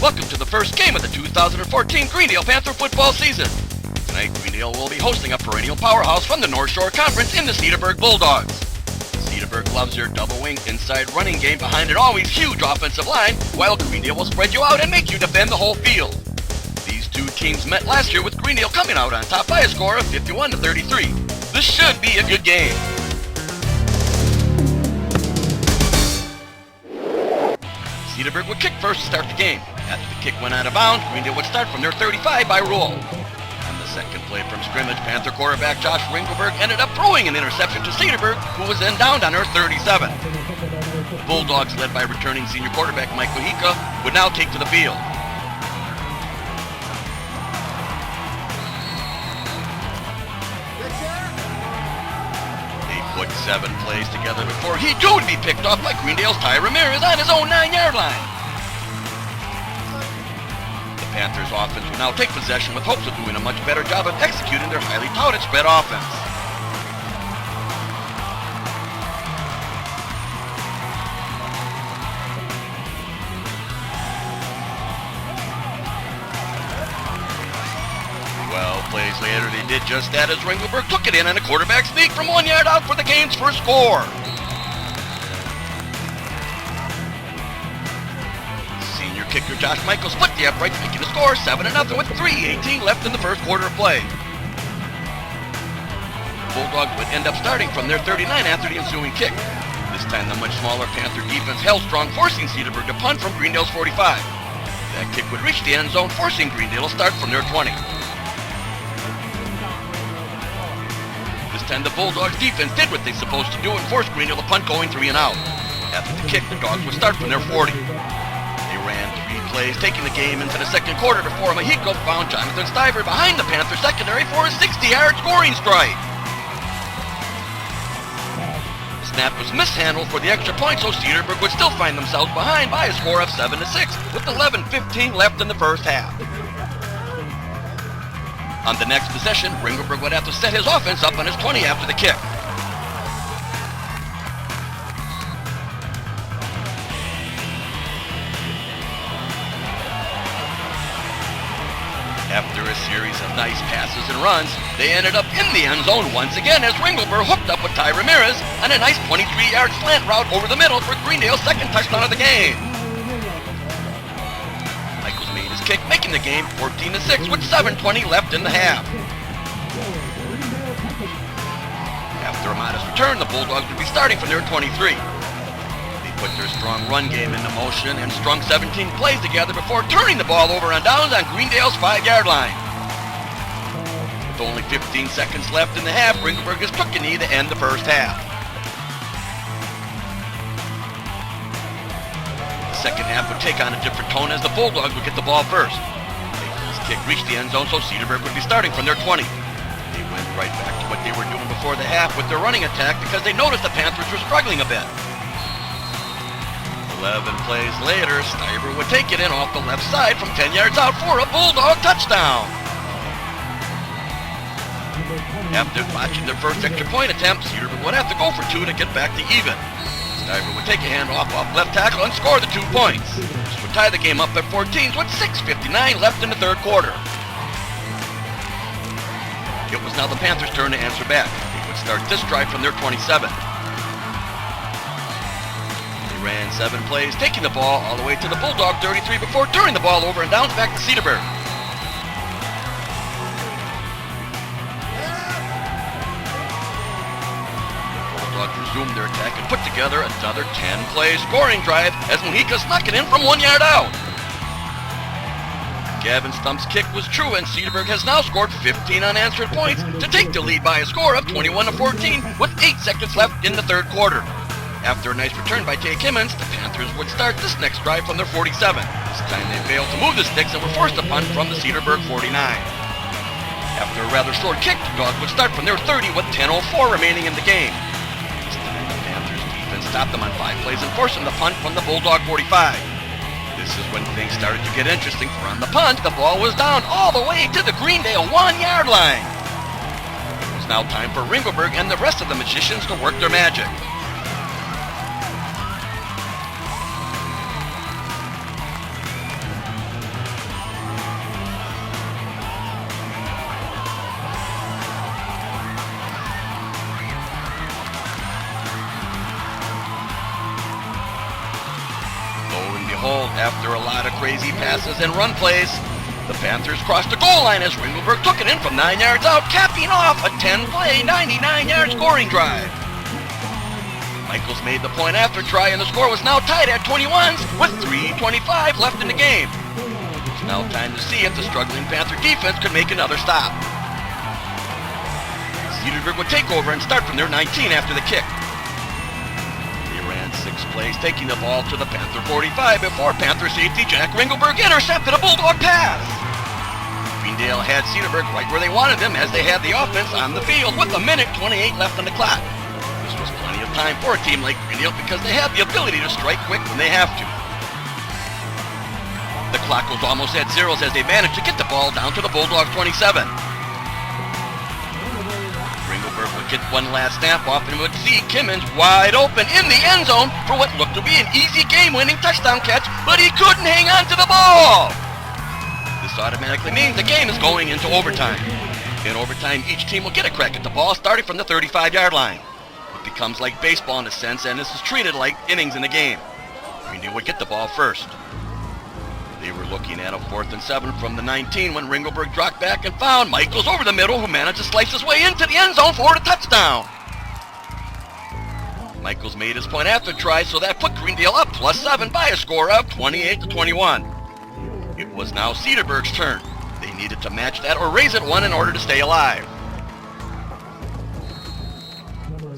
Welcome to the first game of the 2014 Greendale Panther football season. Tonight, Greendale will be hosting a perennial powerhouse from the North Shore Conference in the Cedarburg Bulldogs. Cedarburg loves their double-wing inside running game behind an always huge offensive line, while Greendale will spread you out and make you defend the whole field. These two teams met last year with Greendale coming out on top by a score of 51-33. This should be a good game. Cedarburg would kick first to start the game. After the kick went out of bounds, Greendale would start from their 35 by rule. On the second play from scrimmage, Panther quarterback Josh Ringelberg ended up throwing an interception to Cedarburg, who was then downed on her 37. The Bulldogs, led by returning senior quarterback Mike Kohika, would now take to the field. They put 7 plays together before he too would be picked off by Greendale's Ty Ramirez on his own 9-yard line. The Panthers offense will now take possession with hopes of doing a much better job of executing their highly touted spread offense. Plays later, they did just that as Ringelberg took it in on a quarterback sneak from 1 yard out for the game's first score. Senior kicker Josh Michael split the uprights, making the score 7-0 with 3:18 left in the first quarter of play. The Bulldogs would end up starting from their 39 after the ensuing kick. This time the much smaller Panther defense held strong, forcing Cedarburg to punt from Greendale's 45. That kick would reach the end zone, forcing Greendale to start from their 20. This time the Bulldogs defense did what they supposed to do and forced Greendale to punt going 3 and out. After the kick, the Dogs would start from their 40. They ran 3 plays, taking the game into the second quarter before Mahiko found Jonathan Stiver behind the Panther secondary for a 60-yard scoring strike. The snap was mishandled for the extra point, so Cedarburg would still find themselves behind by a score of 7-6 with 11:15 left in the first half. On the next possession, Ringelberg would have to set his offense up on his 20 after the kick. After a series of nice passes and runs, they ended up in the end zone once again as Ringelberg hooked up with Ty Ramirez on a nice 23-yard slant route over the middle for Greendale's second touchdown of the game. Kick, making the game 14-6 with 7:20 left in the half. After a modest return, the Bulldogs would be starting from their 23. They put their strong run game into motion and strung 17 plays together before turning the ball over on downs on Greendale's 5-yard line. With only 15 seconds left in the half, Ringelberg has took a knee to end the first half. Second half would take on a different tone as the Bulldogs would get the ball first. This kick reached the end zone, so Cedarburg would be starting from their 20. They went right back to what they were doing before the half with their running attack because they noticed the Panthers were struggling a bit. 11 plays later, Stiver would take it in off the left side from 10 yards out for a Bulldog touchdown. After botching their first extra point attempt, Cedarburg would have to go for 2 to get back to even. Stiver would take a handoff off left tackle and score the 2 points. This would tie the game up at 14 with 6:59 left in the third quarter. It was now the Panthers' turn to answer back. They would start this drive from their 27. They ran 7 plays, taking the ball all the way to the Bulldog 33 before turning the ball over and downs back to Cedarburg. Resumed their attack and put together another 10-play scoring drive as Mojica snuck it in from 1 yard out. Gavin Stump's kick was true and Cedarburg has now scored 15 unanswered points to take the lead by a score of 21-14 with 8 seconds left in the third quarter. After a nice return by Tay Kimmons, the Panthers would start this next drive from their 47. This time they failed to move the sticks and were forced to punt from the Cedarburg 49. After a rather short kick, the Dogs would start from their 30 with 10:04 remaining in the game. Stopped them on 5 plays and forced them to punt from the Bulldog 45. This is when things started to get interesting, for on the punt, the ball was down all the way to the Greendale 1-yard line. It was now time for Ringelberg and the rest of the magicians to work their magic. hold after a lot of crazy passes and run plays. The Panthers crossed the goal line as Ringelberg took it in from 9 yards out, capping off a 10-play, 99-yard scoring drive. Michaels made the point after try, and the score was now tied at 21 with 3:25 left in the game. It's now time to see if the struggling Panther defense could make another stop. Cedarburg would take over and start from their 19 after the kick. They ran 6 plays, taking the ball to the Panther 45 before Panther safety Jack Ringelberg intercepted a Bulldog pass. Greendale had Cedarburg right where they wanted them as they had the offense on the field with 1:28 left on the clock. This was plenty of time for a team like Greendale because they have the ability to strike quick when they have to. The clock was almost at zeros as they managed to get the ball down to the Bulldogs 27. Ringelberg would get one last snap off and would see Kimmons wide open in the end zone for what looked to be an easy game-winning touchdown catch, but he couldn't hang on to the ball. This automatically means the game is going into overtime. In overtime, each team will get a crack at the ball starting from the 35-yard line. It becomes like baseball in a sense, and this is treated like innings in the game. Greendale would get the ball first. They were looking at a 4th and 7 from the 19 when Ringelberg dropped back and found Michaels over the middle, who managed to slice his way into the end zone for a touchdown. Michaels made his point after try, so that put Greendale up +7 by a score of 28-21. It was now Cedarburg's turn. They needed to match that or raise it one in order to stay alive.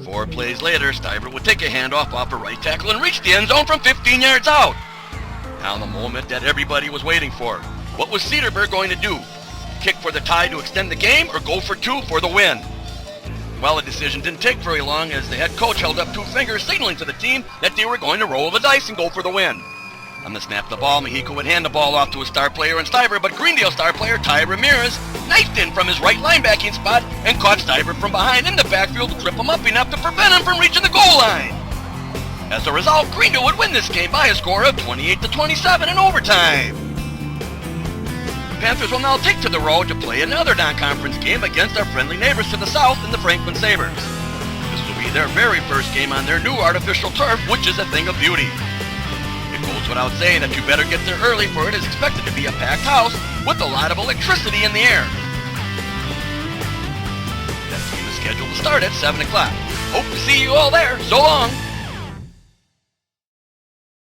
4 plays later, Stiver would take a handoff off a right tackle and reach the end zone from 15 yards out. Now the moment that everybody was waiting for. What was Cedarburg going to do? Kick for the tie to extend the game or go for 2 for the win? Well, the decision didn't take very long as the head coach held up 2 fingers signaling to the team that they were going to roll the dice and go for the win. On the snap of the ball, Mexico would hand the ball off to his star player and Stiver, but Greendale star player Ty Ramirez knifed in from his right linebacking spot and caught Stiver from behind in the backfield to trip him up enough to prevent him from reaching the goal line. As a result, Greendale would win this game by a score of 28-27 in overtime. The Panthers will now take to the road to play another non-conference game against our friendly neighbors to the south in the Franklin Sabres. This will be their very first game on their new artificial turf, which is a thing of beauty. It goes without saying that you better get there early, for it is expected to be a packed house with a lot of electricity in the air. That game is scheduled to start at 7 o'clock. Hope to see you all there. So long.